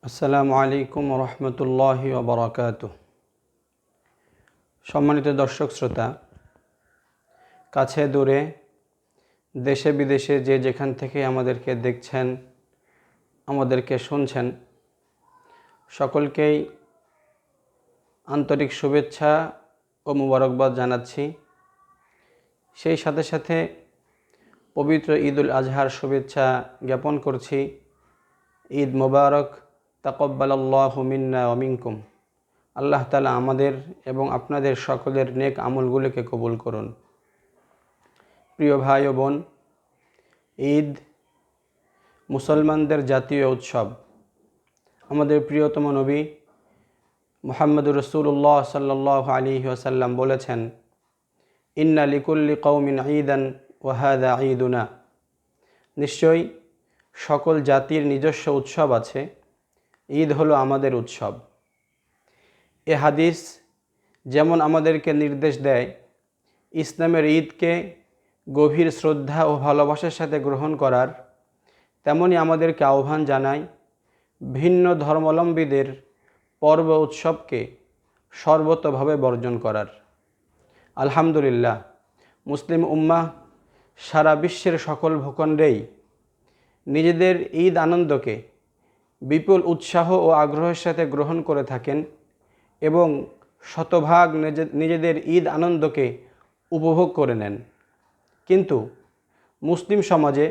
আসসালামু আলাইকুম রহমতুল্লাহি ওয়া বারাকাতুহু। সম্মানিত দর্শক শ্রোতা, কাছে দূরে দেশে বিদেশে যে যেখান থেকে আমাদেরকে দেখছেন, আমাদেরকে শুনছেন, সকলকেই আন্তরিক শুভেচ্ছা ও মুবারকবাদ জানাচ্ছি। সেই সাথে সাথে পবিত্র ঈদুল আজহার শুভেচ্ছা জ্ঞাপন করছি। ঈদ মোবারক, তাকাব্বালাল্লাহু মিন্না ওয়া মিনকুম। আল্লাহ তাআলা আমাদের এবং আপনাদের সকলের নেক আমলগুলোকে কবুল করুন। প্রিয় ভাই ও বোন, ঈদ মুসলমানদের জাতীয় উৎসব। আমাদের প্রিয়তম নবী মুহাম্মদুর রাসূলুল্লাহ সাল্লাল্লাহু আলাইহি ওয়াসাল্লাম বলেছেন, ইন্না লিকুল্লি কওমিন ঈদান ওয়া হাযা ঈদুনা। নিশ্চয়ই সকল জাতির নিজস্ব উৎসব আছে, ঈদ হলো আমাদের উৎসব। এ হাদিস যেমন আমাদেরকে নির্দেশ দেয় ইসলামের ঈদকে গভীর শ্রদ্ধা ও ভালোবাসার সাথে গ্রহণ করার, তেমনি আমাদেরকে আহ্বান জানায় ভিন্ন ধর্মাবলম্বীদের পর্ব উৎসবকে সর্বতোভাবে বর্জন করার। আলহামদুলিল্লাহ, মুসলিম উম্মাহ সারা বিশ্বের সকল ভূখণ্ডেই নিজেদের ঈদ আনন্দকে বিপুল উৎসাহ ও আগ্রহের সাথে গ্রহণ করে থাকেন এবং শতভাগ নিজেদের ঈদ আনন্দকে উপভোগ করে নেন। কিন্তু মুসলিম সমাজে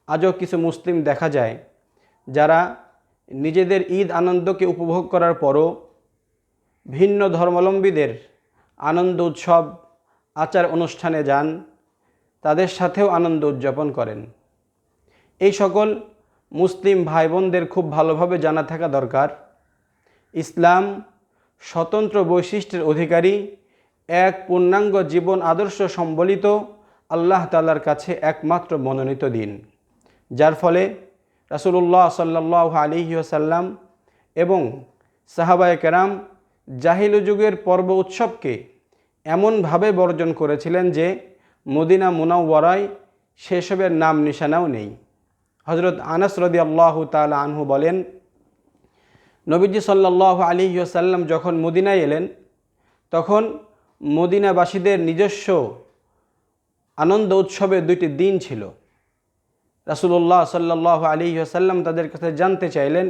আজও কিছু মুসলিম দেখা যায় যারা নিজেদের ঈদ আনন্দকে উপভোগ করার পরও ভিন্ন ধর্মাবলম্বীদের আনন্দ উৎসব আচার অনুষ্ঠানে যান, তাদের সাথেও আনন্দ উদযাপন করেন। এই সকল মুসলিম ভাই বোনদের খুব ভালোভাবে জানা থাকা দরকার, ইসলাম স্বতন্ত্র বৈশিষ্ট্যের অধিকারী এক পূর্ণাঙ্গ জীবন আদর্শ সম্বলিত আল্লাহ তাআলার কাছে একমাত্র মনোনীত দিন, যার ফলে রাসূলুল্লাহ সাল্লাল্লাহু আলাইহি ওয়াসাল্লাম এবং সাহাবায়ে কেরাম জাহিলি যুগের পর্ব উৎসবকে এমনভাবে বর্জন করেছিলেন যে মদিনা মুনাওয়ারায় সেসবের নাম নিশানাও নেই। হযরত আনাস রাদিয়াল্লাহু তাআলা আনহু বলেন, নবীজি সাল্লাল্লাহু আলাইহি ওয়াসাল্লাম যখন মদিনায় এলেন, তখন মদিনাবাসীদের নিজস্ব আনন্দ উৎসবের দুইটি দিন ছিল। রাসূলুল্লাহ সাল্লাল্লাহু আলাইহি ওয়াসাল্লাম তাদের কাছে জানতে চাইলেন,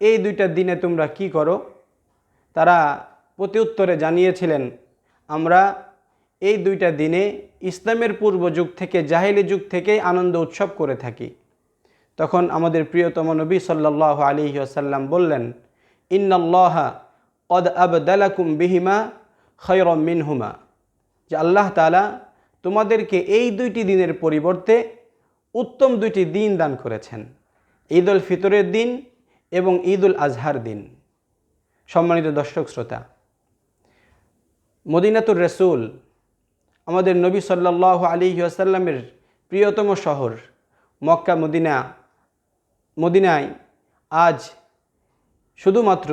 এই দুইটা দিনে তোমরা কি করো? তারা প্রত্যুত্তরে জানিয়েছিলেন, আমরা এই দুইটা দিনে ইসলামের পূর্ব যুগ থেকে, জাহিলি যুগ থেকেই আনন্দ উৎসব করে থাকি। তখন আমাদের প্রিয়তম নবী সাল্লাল্লাহু আলাইহি ওয়াসাল্লাম বললেন, ইন্নাল্লাহা ক্বাদ আবদালাকুম বিহিমা খায়রাম মিনহুমা, যে আল্লাহ তাআলা তোমাদেরকে এই দুইটি দিনের পরিবর্তে উত্তম দুইটি দিন দান করেছেন, ঈদুল ফিতরের দিন এবং ঈদুল আজহার দিন। সম্মানিত দর্শক শ্রোতা, মদিনাতুর রাসূল আমাদের নবী সাল্লাল্লাহু আলাইহি ওয়াসাল্লামের প্রিয়তম শহর মক্কা মদিনায় আজ শুধুমাত্র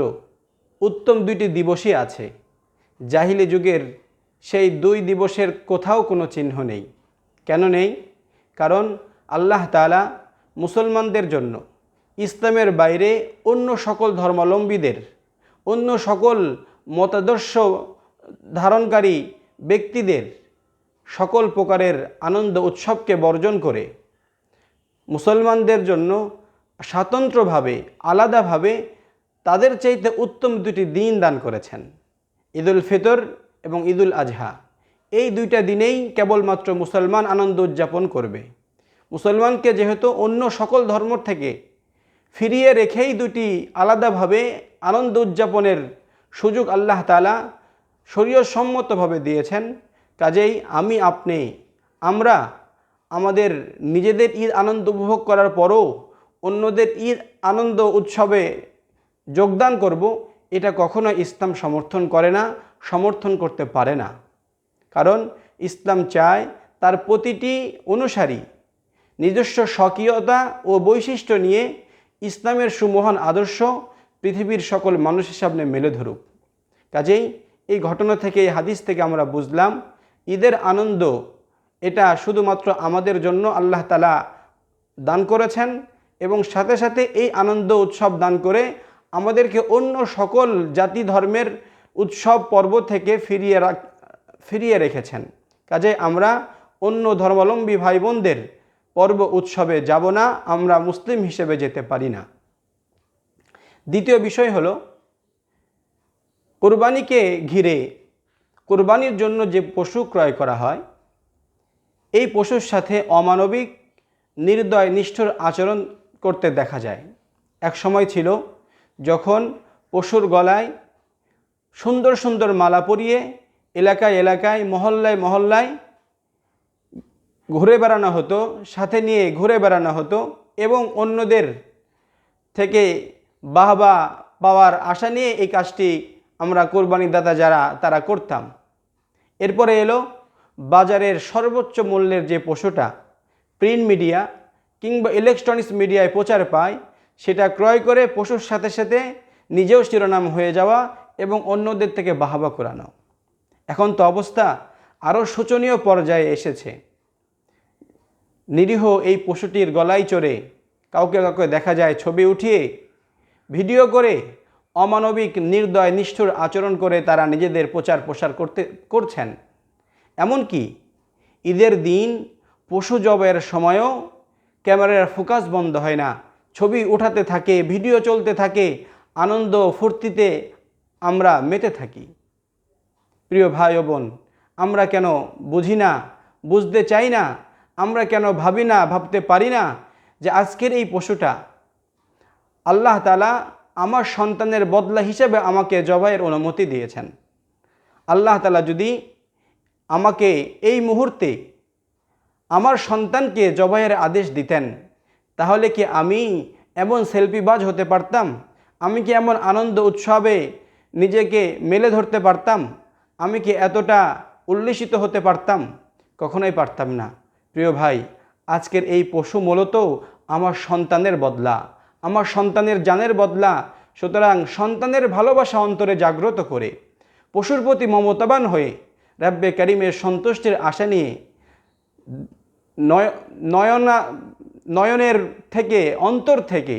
উত্তম দুইটি দিবসই আছে। জাহিলি যুগের সেই দুই দিবসের কোথাও কোনো চিহ্ন নেই। কেন নেই? কারণ আল্লাহ তাআলা মুসলমানদের জন্য ইসলামের বাইরে অন্য সকল ধর্মাবলম্বীদের, অন্য সকল মতাদর্শ ধারণকারী ব্যক্তিদের সকল প্রকারের আনন্দ উৎসবকে বর্জন করে মুসলমানদের জন্য স্বতন্ত্রভাবে, আলাদাভাবে তাদের চাইতে উত্তম দুটি দিন দান করেছেন, ঈদুল ফিতর এবং ঈদুল আজহা। এই দুইটা দিনেই কেবলমাত্র মুসলমান আনন্দ উদযাপন করবে। মুসলমানকে যেহেতু অন্য সকল ধর্ম থেকে ফিরিয়ে রেখেই দুটি আলাদাভাবে আনন্দ উদযাপনের সুযোগ আল্লাহ তাআলা শরীয়তসম্মতভাবে দিয়েছেন, কাজেই আমরা আমাদের নিজেদের ঈদ আনন্দ উপভোগ করার পরও অন্যদের ঈদ আনন্দ উৎসবে যোগদান করব, এটা কখনো ইসলাম সমর্থন করে না, সমর্থন করতে পারে না। কারণ ইসলাম চায় তার প্রতিটি অনুসারী নিজস্ব স্বকীয়তা ও বৈশিষ্ট্য নিয়ে ইসলামের সুমহান আদর্শ পৃথিবীর সকল মানুষের সামনে মেলে ধরুক। কাজেই এই ঘটনা থেকে, এই হাদিস থেকে আমরা বুঝলাম ঈদের আনন্দ এটা শুধুমাত্র আমাদের জন্য আল্লাহ তাআলা দান করেছেন এবং সাথে সাথে এই আনন্দ উৎসব দান করে আমাদেরকে অন্য সকল জাতি ধর্মের উৎসব পর্ব থেকে ফিরিয়ে রেখেছেন। কাজে আমরা অন্য ধর্মাবলম্বী ভাই বোনদের পর্ব উৎসবে যাব না, আমরা মুসলিম হিসেবে যেতে পারি না। দ্বিতীয় বিষয় হলো, কোরবানিকে ঘিরে কোরবানির জন্য যে পশু ক্রয় করা হয়, এই পশুর সাথে অমানবিক, নির্দয়, নিষ্ঠুর আচরণ করতে দেখা যায়। এক সময় ছিল যখন পশুর গলায় সুন্দর সুন্দর মালা পরিয়ে এলাকায় এলাকায়, মহল্লায় মহল্লায় ঘুরে বেড়ানো হতো, সাথে নিয়ে ঘুরে বেড়ানো হতো এবং অন্যদের থেকে বাহবা পাওয়ার আশা নিয়ে এই কাজটি আমরা কোরবানিদাতা যারা তারা করতাম। এরপরে এলো বাজারের সর্বোচ্চ মূল্যের যে পশুটা প্রিন্ট মিডিয়া কিংবা ইলেকট্রনিক্স মিডিয়ায় প্রচার পায়, সেটা ক্রয় করে পশুর সাথে সাথে নিজেও শিরোনাম হয়ে যাওয়া এবং অন্যদের থেকে বাহবা করানো। এখন তো অবস্থা আরও শোচনীয় পর্যায়ে এসেছে। নিরীহ এই পশুটির গলায় চড়ে কাউকে কাউকে দেখা যায় ছবি উঠিয়ে ভিডিও করে অমানবিক, নির্দয়, নিষ্ঠুর আচরণ করে তারা নিজেদের প্রচার প্রসার করছেন। এমনকি ঈদের দিন পশু জবাইয়ের সময়ও ক্যামেরার ফোকাস বন্ধ হয় না, ছবি উঠাতে থাকে, ভিডিও চলতে থাকে, আনন্দ ফুর্তিতে আমরা মেতে থাকি। প্রিয় ভাই ও বোন, আমরা কেন বুঝি না, বুঝতে চাই না, আমরা কেন ভাবি না, ভাবতে পারি না যে আজকের এই পশুটা আল্লাহ তাআলা আমার সন্তানের বদলা হিসেবে আমাকে জবাইয়ের অনুমতি দিয়েছেন। আল্লাহ তাআলা যদি আমাকে এই মুহূর্তে আমার সন্তানকে জবাইয়ের আদেশ দিতেন, তাহলে কি আমি এমন সেলফিবাজ হতে পারতাম? আমি কি এমন আনন্দ উৎসবে নিজেকে মেলে ধরতে পারতাম? আমি কি এতটা উল্লসিত হতে পারতাম? কখনোই পারতাম না। প্রিয় ভাই, আজকের এই পশু মূলত আমার সন্তানের বদলা, আমার সন্তানের জানের বদলা। সুতরাং সন্তানের ভালোবাসা অন্তরে জাগ্রত করে পশুর প্রতি মমতাবান হয়ে রাব্বে কারিমের সন্তুষ্টির আশা নিয়ে নয়নের থেকে, অন্তর থেকে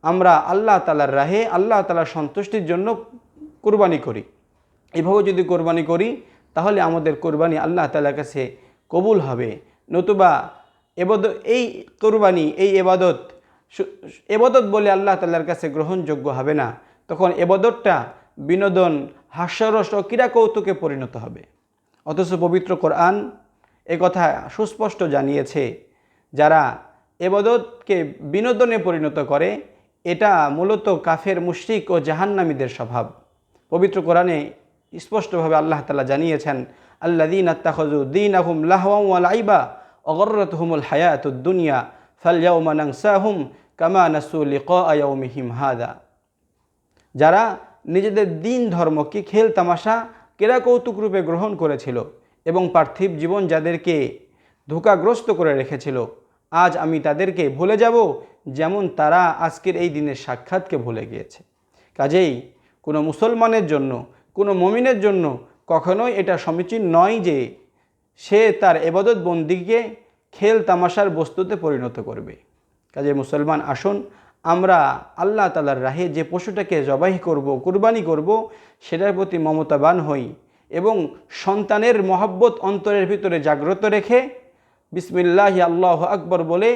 আমরা আল্লাহ তাআলার রাহে, আল্লাহ তাআলার সন্তুষ্টির জন্য কুরবানি করি। এভাবে যদি কোরবানি করি তাহলে আমাদের কোরবানি আল্লাহ তাআলার কাছে কবুল হবে। নতুবা এই কোরবানি, এই এবাদত বলে আল্লাহ তাআলার কাছে গ্রহণযোগ্য হবে না। তখন এবাদতটা বিনোদন, হাস্যরস ও ক্রীড়া কৌতুকে পরিণত হবে। অথচ পবিত্র কোরআন কথা সুস্পষ্ট জানিয়েছে, যারা এবাদতকে বিনোদনে পরিণত করে এটা মূলত কাফের, মুশরিক ও জাহান্নামীদের স্বভাব। পবিত্র কোরআনে স্পষ্টভাবে আল্লাহ তাআলা জানিয়েছেন, আল্লাযীনা ইত্তাখাযু দীনাহুম লাহওয়ান ওয়া লাইবা ওয়া গররাতহুমুল হায়াতুদ দুনিয়া ফালইয়াউমা নানসাহুম কামা নাসু লিকা ইয়াউমিহিম হাযা। যারা নিজেদের দিন ধর্মকে খেল তামাশা, ক্রীড়া কৌতুক রূপে গ্রহণ করেছিল এবং পার্থিব জীবন যাদেরকে ধোঁকাগ্রস্ত করে রেখেছিল, আজ আমি তাদেরকে ভুলে যাব যেমন তারা আজকের এই দিনের সাক্ষাৎকে ভুলে গিয়েছে। কাজেই কোনো মুসলমানের জন্য, কোনো মুমিনের জন্য কখনোই এটা সমীচীন নয় যে সে তার ইবাদত বন্দিকে খেল তামাশার বস্তুতে পরিণত করবে। কাজে মুসলমান, আসুন আমরা আল্লাহ তাআলার রাহে যে পশুটাকে জবাই করব, কুরবানি করব, সেটার প্রতি মমতাবান হই এবং সন্তানের মহব্বত অন্তরের ভিতরে জাগ্রত রেখে বিসমিল্লাহি আল্লাহু আকবার বলে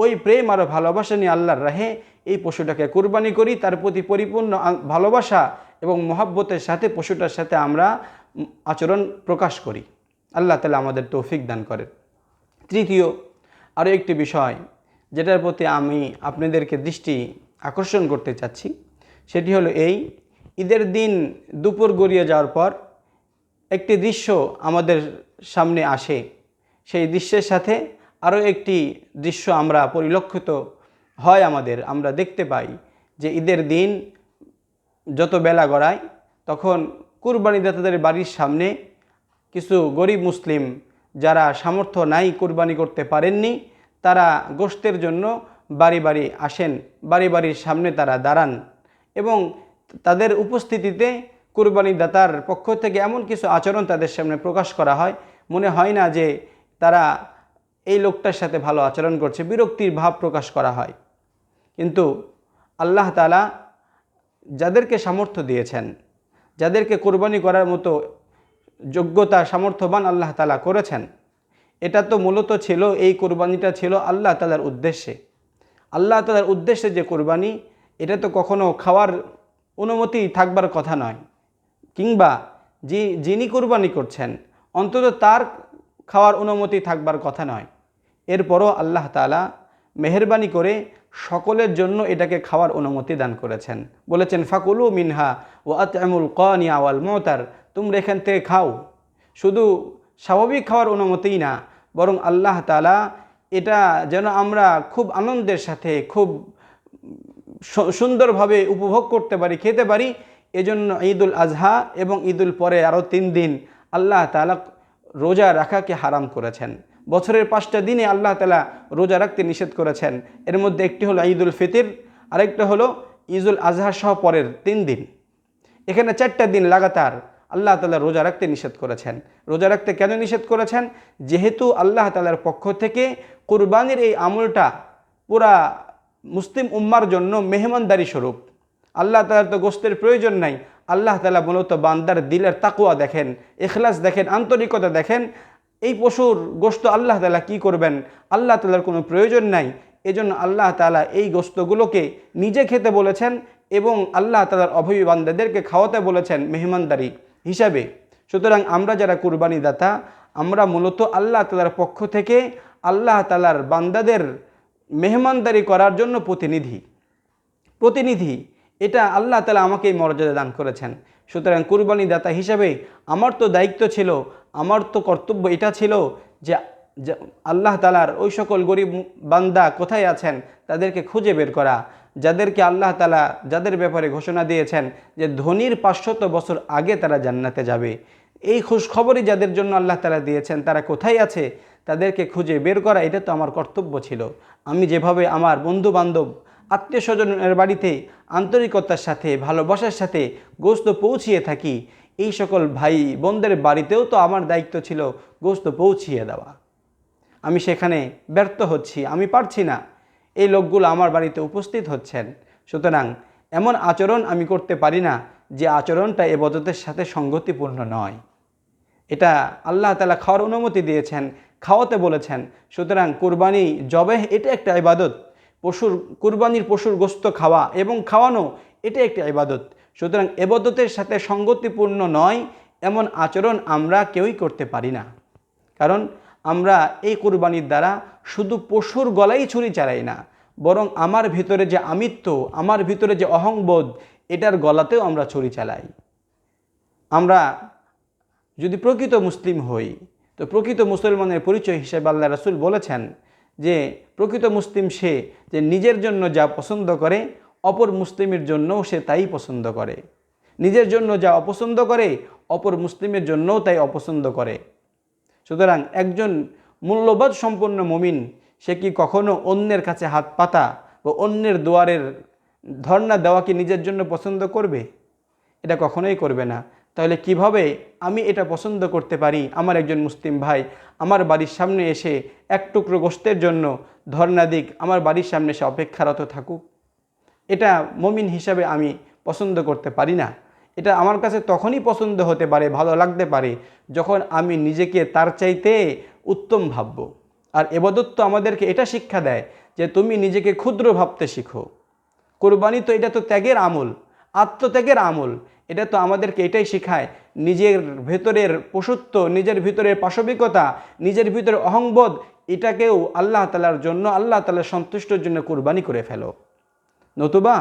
ওই প্রেম আর ভালোবাসা নিয়ে আল্লাহর রাহে এই পশুটাকে কুরবানি করি। তার প্রতি পরিপূর্ণ ভালোবাসা এবং মহব্বতের সাথে পশুটার সাথে আমরা আচরণ প্রকাশ করি। আল্লাহ তাআলা আমাদের তৌফিক দান করেন। তৃতীয় আরও একটি বিষয় যেটার প্রতি আমি আপনাদেরকে দৃষ্টি আকর্ষণ করতে চাচ্ছি, সেটি হলো এই, ঈদের দিন দুপুর গড়িয়ে যাওয়ার পর একটি দৃশ্য আমাদের সামনে আসে। সেই দৃশ্যের সাথে আরও একটি দৃশ্য আমরা পরিলক্ষিত হয় আমরা দেখতে পাই যে ঈদের দিন যত বেলা গড়ায় তখন কুরবানিদাতাদের বাড়ির সামনে কিছু গরিব মুসলিম যারা সামর্থ্য নাই, কুরবানি করতে পারেননি, তারা গোশতের জন্য বাড়ি বাড়ি আসেন, বাড়ি বাড়ির সামনে তারা দাঁড়ান এবং তাদের উপস্থিতিতে কুরবানিদাতার পক্ষ থেকে এমন কিছু আচরণ তাদের সামনে প্রকাশ করা হয়, মনে হয় না যে তারা এই লোকটার সাথে ভালো আচরণ করছে, বিরক্তির ভাব প্রকাশ করা হয়। কিন্তু আল্লাহ তাআলা যাদেরকে সামর্থ্য দিয়েছেন, যাদেরকে কোরবানি করার মতো যোগ্যতা সামর্থ্যবান আল্লাহ তাআলা করেছেন, এটা তো মূলত ছিল, এই কোরবানিটা ছিল আল্লাহ তাআলার উদ্দেশ্যে। আল্লাহ তাআলার উদ্দেশ্যে যে কোরবানি, এটা তো কখনো খাওয়ার অনুমতি থাকবার কথা নয়, কিংবা যিনি কোরবানি করছেন অন্তত তার খাওয়ার অনুমতি থাকবার কথা নয়। এরপরও আল্লাহ তাআলা মেহেরবানি করে সকলের জন্য এটাকে খাওয়ার অনুমতি দান করেছেন। বলেছেন ফাকুলু মিনহা ওয়া আত'ইমুল কানিয়া ওয়াল মু'তার, তোমরা এখান থেকে খাও। শুধু স্বাভাবিক খাওয়ার অনুমতিই না, বরং আল্লাহ তাআলা এটা যেন আমরা খুব আনন্দের সাথে, খুব সুন্দরভাবে উপভোগ করতে পারি, খেতে পারি, এজন্য ঈদুল আজহা এবং ঈদুল পরে আরও 3 দিন আল্লাহ তাআলা রোজা রাখাকে হারাম করেছেন। বছরের 5টা দিনে আল্লাহ তাআলা রোজা রাখতে নিষেধ করেছেন। এর মধ্যে একটি হলো ঈদুল ফিতর, আরেকটা হলো ঈদুল আজহা সহ পরের 3 দিন। এখানে 4টা দিন লাগাতার আল্লাহ তাআলা রোজা রাখতে নিষেধ করেছেন। রোজা রাখতে কেন নিষেধ করেছেন? যেহেতু আল্লাহ তাআলার পক্ষ থেকে কুরবানির এই আমলটা পুরা মুসলিম উম্মার জন্য মেহমানদারি স্বরূপ। আল্লাহ তাআলার তো গোশতের প্রয়োজন নাই, আল্লাহ তাআলা মূলত বান্দার দিলের তাকওয়া দেখেন, ইখলাস দেখেন, আন্তরিকতা দেখেন। এই পশুর গোশত আল্লাহ তাআলা কি করবেন? আল্লাহ তাআলার কোনো প্রয়োজন নাই। এজন্য আল্লাহ তাআলা এই গোশতগুলোকে নিজে খেতে বলেছেন এবং আল্লাহ তাআলার অভাবী বান্দাদেরকে খাওয়াতে বলেছেন মেহমানদারি হিসাবে। সুতরাং আমরা যারা কুরবানি দাতা, আমরা মূলত আল্লাহ তাআলার পক্ষ থেকে আল্লাহ তাআলার বান্দাদের মেহমানদারি করার জন্য প্রতিনিধি। এটা আল্লাহ তাআলা আমাকে এই মর্যাদা দান করেছেন। সুতরাং কুরবানি দাতা হিসাবে আমার তো দায়িত্ব ছিল, আমার তো কর্তব্য এটা ছিল যে আল্লাহ তাআলার ওই সকল গরিব বান্দা কোথায় আছেন তাদেরকে খুঁজে বের করা, যাদেরকে আল্লাহ তাআলা যাদের ব্যাপারে ঘোষণা দিয়েছেন যে ধনীর 500 বছর আগে তারা জান্নাতে যাবে, এই খুশখবরই যাদের জন্য আল্লাহ তাআলা দিয়েছেন, তারা কোথায় আছে তাদেরকে খুঁজে বের করা, এটা তো আমার কর্তব্য ছিল। আমি যেভাবে আমার বন্ধু বান্ধব আত্মীয় স্বজনের বাড়িতে আন্তরিকতার সাথে, ভালোবাসার সাথে গোশত পৌঁছিয়ে থাকি, এই সকল ভাই বোনদের বাড়িতেও তো আমার দায়িত্ব ছিল গোশত পৌঁছিয়ে দেওয়া। আমি সেখানে ব্যর্থ হচ্ছি, আমি পারছি না, এই লোকগুলো আমার বাড়িতে উপস্থিত হচ্ছেন। সুতরাং এমন আচরণ আমি করতে পারি না যে আচরণটা ইবাদতের সাথে সঙ্গতিপূর্ণ নয়। এটা আল্লাহ তাআলা খাওয়ার অনুমতি দিয়েছেন, খাওয়াতে বলেছেন। সুতরাং কুরবানি জবেহ এটা একটা ইবাদত। কুরবানির পশুর গোশত খাওয়া এবং খাওয়ানো এটা একটা ইবাদত। সুতরাং ইবাদতের সাথে সঙ্গতিপূর্ণ নয় এমন আচরণ আমরা কেউই করতে পারি না। কারণ আমরা এই কুরবানির দ্বারা শুধু পশুর গলায় ছুরি চালাই না, বরং আমার ভিতরে যে আমিত্ব, আমার ভিতরে যে অহংবোধ, এটার গলাতেও আমরা ছুরি চালাই। আমরা যদি প্রকৃত মুসলিম হই, তো প্রকৃত মুসলমানের পরিচয় হিসেবে আল্লাহ রাসূল বলেছেন যে প্রকৃত মুসলিম সে যে নিজের জন্য যা পছন্দ করে অপর মুসলিমের জন্যও সে তাই পছন্দ করে, নিজের জন্য যা অপছন্দ করে অপর মুসলিমের জন্যও তাই অপছন্দ করে। সুতরাং একজন মূল্যবোধ সম্পন্ন মুমিন সে কি কখনো অন্যের কাছে হাত পাতা বা অন্যের দুয়ারের ধর্ণা দেওয়া কি নিজের জন্য পছন্দ করবে? এটা কখনোই করবে না। তাহলে কিভাবে আমি এটা পছন্দ করতে পারি আমার একজন মুসলিম ভাই আমার বাড়ির সামনে এসে এক টুকরো গোশতের জন্য ধর্ণা দিক, আমার বাড়ির সামনে এসে অপেক্ষারত থাকুক? এটা মুমিন হিসাবে আমি পছন্দ করতে পারি না। এটা আমার কাছে তখনই পছন্দ হতে পারে, ভালো লাগতে পারে, যখন আমি নিজেকে তার চাইতে উত্তম ভাবব। আর ইবাদত তো আমাদেরকে এটা শিক্ষা দেয় যে তুমি নিজেকে ক্ষুদ্র ভাবতে শিখো। কুরবানি তো এটা তো ত্যাগের আমল, আত্মত্যাগের আমল। এটা তো আমাদেরকে এটাই শেখায় নিজের ভেতরের পশুত্ব, নিজের ভিতরের পাশবিকতা, নিজের ভিতরে অহংবোধ, এটাকেও আল্লাহ তাআলার জন্য, আল্লাহ তাআলার সন্তুষ্টির জন্য কুরবানি করে ফেলো। নতুবা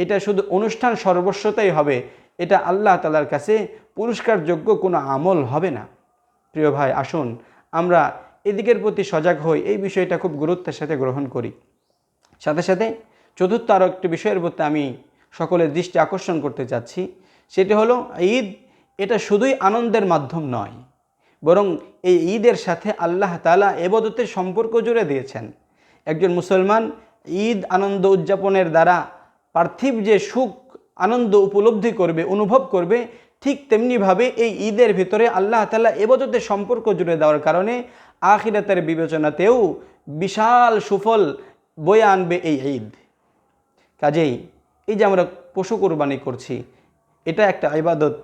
এটা শুধু অনুষ্ঠান সর্বস্বতাই হবে, এটা আল্লাহ তাআলার কাছে পুরস্কারযোগ্য কোনো আমল হবে না। প্রিয় ভাই, আসুন আমরা এদিকের প্রতি সজাগ হই, এই বিষয়টা খুব গুরুত্বের সাথে গ্রহণ করি। সাথে সাথে চতুর্থ আরও একটি বিষয়ের প্রতি আমি সকলের দৃষ্টি আকর্ষণ করতে চাচ্ছি, সেটি হলো ঈদ এটা শুধুই আনন্দের মাধ্যম নয়, বরং এই ঈদের সাথে আল্লাহ তাআলা ইবাদতের সম্পর্ক জুড়ে দিয়েছেন। একজন মুসলমান ঈদ আনন্দ উদযাপনের দ্বারা পার্থিব যে সুখ আনন্দ উপলব্ধি করবে, অনুভব করবে, ঠিক তেমনিভাবে এই ঈদের ভিতরে আল্লাহ তাআলা ইবাদতের সম্পর্ক জুড়ে দেওয়ার কারণে আখিরাতের বিবেচনাতেও বিশাল সুফল বয়ে আনবে এই ঈদ। কাজেই এই যে আমরা পশু কোরবানি করছি, এটা একটা ইবাদত,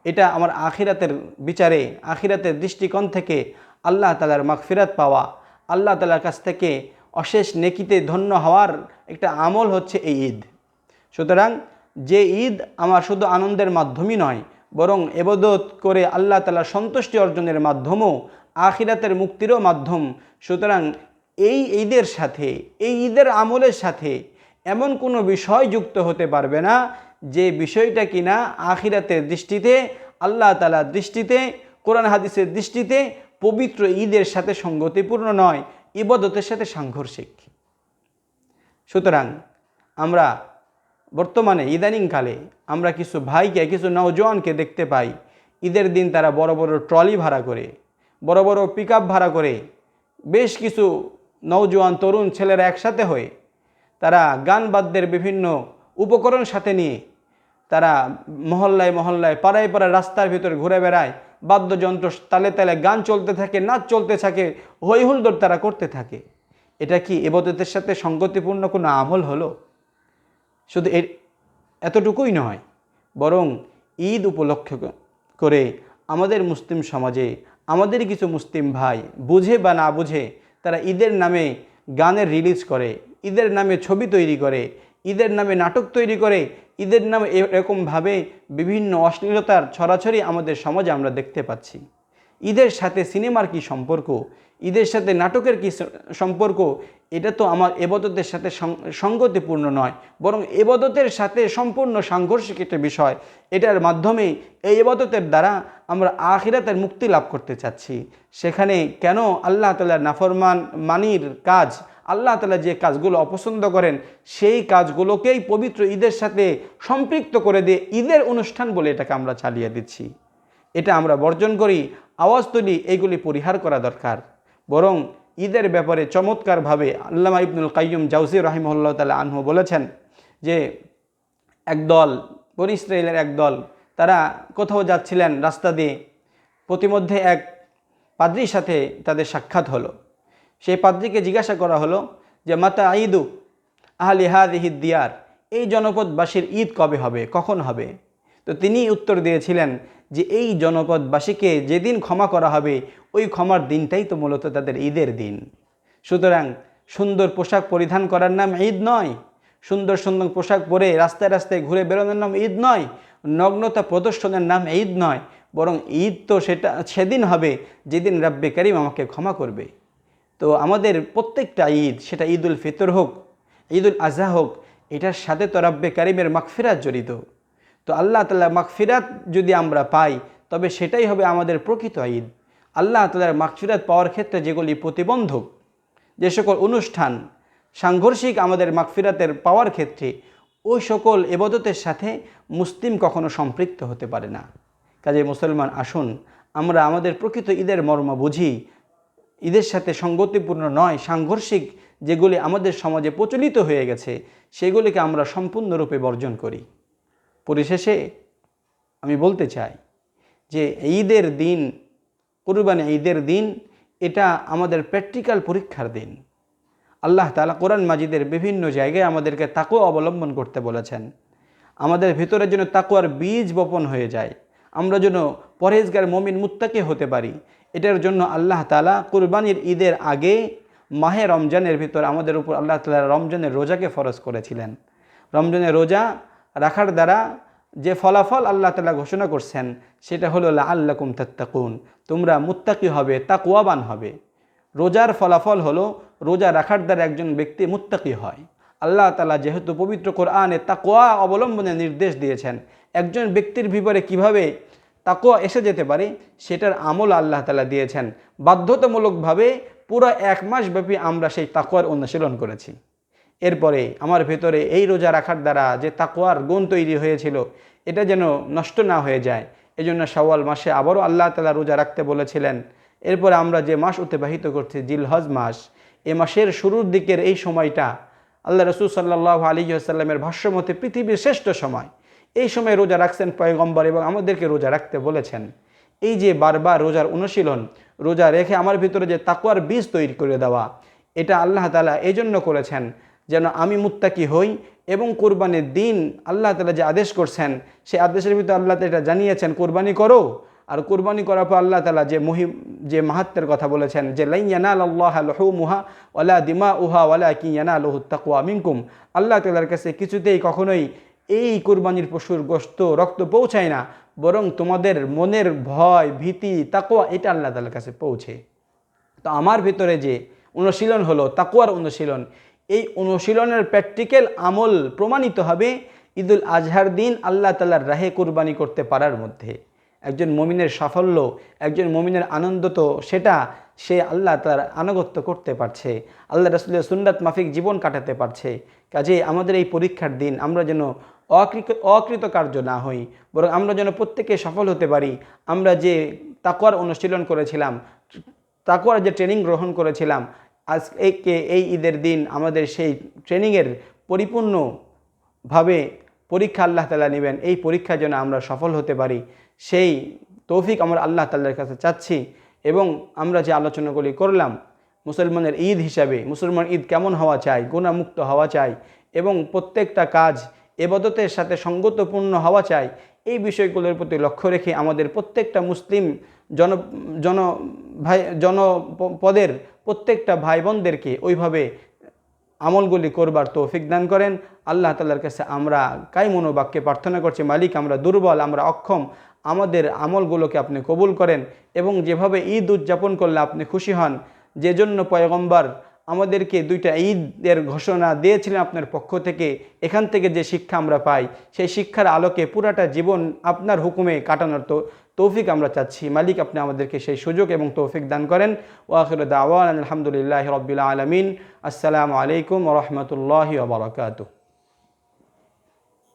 এটা আমার আখিরাতের বিচারে, আখিরাতের দৃষ্টিকোণ থেকে আল্লাহ তাআলার মাগফিরাত পাওয়া, আল্লাহ তাআলার কাছ থেকে অশেষ নেকিতে ধন্য হওয়ার একটা আমল হচ্ছে এই ঈদ। সুতরাং যে ঈদ আমার শুধু আনন্দের মাধ্যমই নয়, বরং ইবাদত করে আল্লাহ তাআলার সন্তুষ্টি অর্জনের মাধ্যমও, আখিরাতের মুক্তিরও মাধ্যম। সুতরাং এই ঈদের সাথে, এই ঈদের আমলের সাথে এমন কোনো বিষয় যুক্ত হতে পারবে না যে বিষয়টা কিনা আখিরাতের দৃষ্টিতে, আল্লাহ তাআলার দৃষ্টিতে, কোরআন হাদিসের দৃষ্টিতে পবিত্র ঈদের সাথে সঙ্গতিপূর্ণ নয়, ইবাদতের সাথে সাংঘর্ষিক। সুতরাং আমরা বর্তমানে ইদানিংকালে আমরা কিছু ভাইকে, কিছু নওজোয়ানকে দেখতে পাই, ঈদের দিন তারা বড় বড় ট্রলি ভাড়া করে, বড় বড় পিকআপ ভাড়া করে, বেশ কিছু নওজোয়ান তরুণ ছেলেরা একসাথে হয়ে তারা গান বাদ্যের বিভিন্ন উপকরণ সাথে নিয়ে তারা মহল্লায় মহল্লায়, পাড়ায় পাড়ায়, রাস্তার ভিতরে ঘুরে বেড়ায়, বাদ্যযন্ত্র তালে তালে গান চলতে থাকে, নাচ চলতে থাকে, হই হুল্লোড় তারা করতে থাকে। এটা কি ইবাদতের সাথে সঙ্গতিপূর্ণ কোনো আমল হলো? শুধু এতটুকুই নয়, বরং ঈদ উপলক্ষ করে আমাদের মুসলিম সমাজে আমাদের কিছু মুসলিম ভাই বুঝে বা না বুঝে তারা ঈদের নামে গানের রিলিজ করে, ঈদের নামে ছবি তৈরি করে, ঈদের নামে নাটক তৈরি করে, ঈদের নামে এরকমভাবে বিভিন্ন অশ্লীলতার ছড়াছড়ি আমাদের সমাজে আমরা দেখতে পাচ্ছি। ঈদের সাথে সিনেমার কি সম্পর্ক, ঈদের সাথে নাটকের কি সম্পর্ক? এটা তো আমার ইবাদতের সাথে সঙ্গতিপূর্ণ নয়, বরং ইবাদতের সাথে সম্পূর্ণ সাংঘর্ষিক একটা বিষয়। এটার মাধ্যমে, এই ইবাদতের দ্বারা আমরা আখিরাতের মুক্তি লাভ করতে চাচ্ছি। সেখানে কেন আল্লাহ তাআলার নাফরমানির কাজ, আল্লাহ তাআলা যে কাজগুলো অপছন্দ করেন সেই কাজগুলোকেই পবিত্র ঈদের সাথে সম্পৃক্ত করে দিয়ে ঈদের অনুষ্ঠান বলে এটাকে আমরা চালিয়ে দিচ্ছি। এটা আমরা বর্জন করি, আওয়াজ তুলি, এইগুলি পরিহার করা দরকার। বরং ঈদের ব্যাপারে চমৎকারভাবে আল্লামা ইবনুল কাইয়্যুম জাওজি রাহিমাহুল্লাহ তাআলা আনহু বলেছেন যে একদল বনী ইসরাঈলের একদল তারা কোথাও যাচ্ছিলেন রাস্তা দিয়ে, প্রতিমধ্যে এক পাদ্রীর সাথে তাদের সাক্ষাৎ হলো। সেই পাদ্রীকে জিজ্ঞাসা করা হলো যে মাতা ঈদু আহলি হাযিহি দিয়ার, এই জনপদবাসীর ঈদ কবে হবে, কখন হবে? তো তিনি উত্তর দিয়েছিলেন যে এই জনপদবাসীকে যেদিন ক্ষমা করা হবে ওই ক্ষমার দিনটাই তো মূলত তাদের ঈদের দিন। সুতরাং সুন্দর পোশাক পরিধান করার নাম ঈদ নয়, সুন্দর সুন্দর পোশাক পরে রাস্তায় রাস্তায় ঘুরে বেরোনোর নাম ঈদ নয়, নগ্নতা প্রদর্শনের নাম ঈদ নয়, বরং ঈদ তো সেদিন হবে যেদিন রাব্বে কারীম আমাকে ক্ষমা করবে। তো আমাদের প্রত্যেকটা ঈদ, সেটা ঈদুল ফিতর হোক, ঈদুল আজহা হোক, এটার সাথে তো রাব্বে কারীমের মাগফিরাত জড়িত। তো আল্লাহ তাআলার মাগফিরাত যদি আমরা পাই তবে সেটাই হবে আমাদের প্রকৃত ঈদ। আল্লাহ তাআলার মাগফিরাত পাওয়ার ক্ষেত্রে যেগুলি প্রতিবন্ধক, যে সকল অনুষ্ঠান সাংঘর্ষিক আমাদের মাগফিরাতের পাওয়ার ক্ষেত্রে, ওই সকল ইবাদতের সাথে মুসলিম কখনো সম্পৃক্ত হতে পারে না। কাজে মুসলমান, আসুন আমরা আমাদের প্রকৃত ঈদের মর্ম বুঝি। ঈদের সাথে সঙ্গতিপূর্ণ নয়, সাংঘর্ষিক যেগুলি আমাদের সমাজে প্রচলিত হয়ে গেছে সেগুলিকে আমরা সম্পূর্ণরূপে বর্জন করি। পরিশেষে আমি বলতে চাই যে ঈদের দিন, কুরবানি ঈদের দিন, এটা আমাদের প্র্যাকটিক্যাল পরীক্ষার দিন। আল্লাহ তাআলা কোরআন মাজিদের বিভিন্ন জায়গায় আমাদেরকে তাকওয়া অবলম্বন করতে বলেছেন। আমাদের ভিতরে যেন তাকওয়ার বীজ বপন হয়ে যায়, আমরা যেন পরহেজগার মুমিন মুত্তাকি হতে পারি। এটার জন্য আল্লাহ তাআলা কুরবানির ঈদের আগে মাহে রমজানের ভিতর আমাদের উপর আল্লাহ তাআলা রমজানের রোজাকে ফরজ করেছিলেন। রমজানের রোজা রাখার দ্বারা যে ফলাফল আল্লাহ তাআলা ঘোষণা করছেন সেটা হলো লাআল্লাকুম তাত্তাকুন, তোমরা মুত্তাকি হবে, তাকওয়াবান হবে। রোজার ফলাফল হলো রোজা রাখার দ্বারা একজন ব্যক্তি মুত্তাকি হয়। আল্লাহ তাআলা যেহেতু পবিত্র কোরআনে তাকওয়া অবলম্বনের নির্দেশ দিয়েছেন, একজন ব্যক্তির ভিতরে কিভাবে তাকওয়া এসে যেতে পারে সেটার আমল আল্লাহ তাআলা দিয়েছেন। বাধ্যতামূলকভাবে পুরো 1 মাস ব্যাপী আমরা সেই তাকওয়ার অনুশীলন করেছি। এরপরে আমার ভেতরে এই রোজা রাখার দ্বারা যে তাকওয়ার গুণ তৈরি হয়েছিল এটা যেন নষ্ট না হয়ে যায়, এজন্য শাওয়াল মাসে আবারও আল্লাহ তাআলা রোজা রাখতে বলেছিলেন। এরপরে আমরা যে মাস অতিবাহিত করছি জিলহজ মাস, এ মাসের শুরুর দিকের এই সময়টা আল্লাহ রাসূল সাল্লাল্লাহু আলাইহি ওয়াসাল্লামের ভাষ্যমতে পৃথিবীর শ্রেষ্ঠ সময়। এই সময় রোজা রাখছেন পয়গম্বর এবং আমাদেরকে রোজা রাখতে বলেছেন। এই যে বারবার রোজার অনুশীলন, রোজা রেখে আমার ভিতরে যে তাকওয়ার বীজ তৈরি করে দেওয়া, এটা আল্লাহ তাআলা এই জন্য করেছেন যেন আমি মুত্তাকি হই এবং কোরবানির দিন আল্লাহ তাআলা যে আদেশ করছেন সেই আদেশের ভিতরে আল্লাহ তাআলা এটা জানিয়েছেন কোরবানি করো। আর কোরবানি করার পর আল্লাহ তাআলা যে মাহাত্মের কথা বলেছেন যে লাই ইয়ানালাল্লাহা লুহুমুহা ওয়ালা দিমাউহা ওয়ালাকিন ইয়ানালুহুত তাকওয়া মিনকুম, আল্লাহ তাআলার কাছে কিছুতেই কখনোই এই কোরবানির পশুর গোশত রক্ত পৌঁছায় না, বরং তোমাদের মনের ভয় ভীতি তাকওয়া এটা আল্লাহ তাআলার কাছে পৌঁছে। তো আমার ভিতরে যে অনুশীলন হলো তাকওয়ার অনুশীলন, এই অনুশীলনের প্র্যাকটিক্যাল আমল প্রমাণিত হবে ঈদুল আজহার দিন আল্লাহ তাআলার রাহে কুরবানি করতে পারার মধ্যে। একজন মুমিনের সাফল্য, একজন মুমিনের আনন্দ তো সেটা সে আল্লাহ তাআলার আনুগত্য করতে পারছে, আল্লাহ রাসূলের সুন্নাত মাফিক জীবন কাটাতে পারছে। কাজেই আমাদের এই পরীক্ষার দিন আমরা যেন অকৃতকার্য না হই, বরং আমরা যেন প্রত্যেকে সফল হতে পারি। আমরা যে তাকওয়ার অনুশীলন করেছিলাম, তাকওয়ার যে ট্রেনিং গ্রহণ করেছিলাম, এই ঈদের দিন আমাদের সেই ট্রেনিংয়ের পরিপূর্ণভাবে পরীক্ষা আল্লাহ তাআলা নেবেন। এই পরীক্ষায় যেন আমরা সফল হতে পারি সেই তৌফিক আমরা আল্লাহ তাআলার কাছে চাচ্ছি। এবং আমরা যে আলোচনাগুলি করলাম মুসলমানের ঈদ হিসাবে, মুসলমান ঈদ কেমন হওয়া চাই, গুনাহমুক্ত হওয়া চাই এবং প্রত্যেকটা কাজ ইবাদতের সাথে সঙ্গতপূর্ণ হওয়া চাই, এই বিষয়গুলোর প্রতি লক্ষ্য রেখে আমাদের প্রত্যেকটা মুসলিম জনপদের প্রত্যেকটা ভাই বোনদেরকে ওইভাবে আমলগুলি করবার তৌফিক দান করেন। আল্লাহ তাআলার কাছে আমরা কাই মনোবাক্যে প্রার্থনা করছি, মালিক আমরা দুর্বল, আমরা অক্ষম, আমাদের আমলগুলোকে আপনি কবুল করেন এবং যেভাবে ঈদ উদযাপন করলে আপনি খুশি হন, যে জন্য পয়গম্বর আমাদেরকে 2টা ঈদের ঘোষণা দিয়েছিলেন আপনার পক্ষ থেকে, এখান থেকে যে শিক্ষা আমরা পাই সেই শিক্ষার আলোকে পুরাটা জীবন আপনার হুকুমে কাটানোর তৌফিক আমরা চাচ্ছি। মালিক আপনি আমাদেরকে সেই সুযোগ এবং তৌফিক দান করেন। ওয়া আখিরু দাওয়ানা আলহামদুলিল্লাহি রাব্বিল আলামিন। আসসালামু আলাইকুম ওয়া রাহমাতুল্লাহি ওয়া বারাকাতুহু।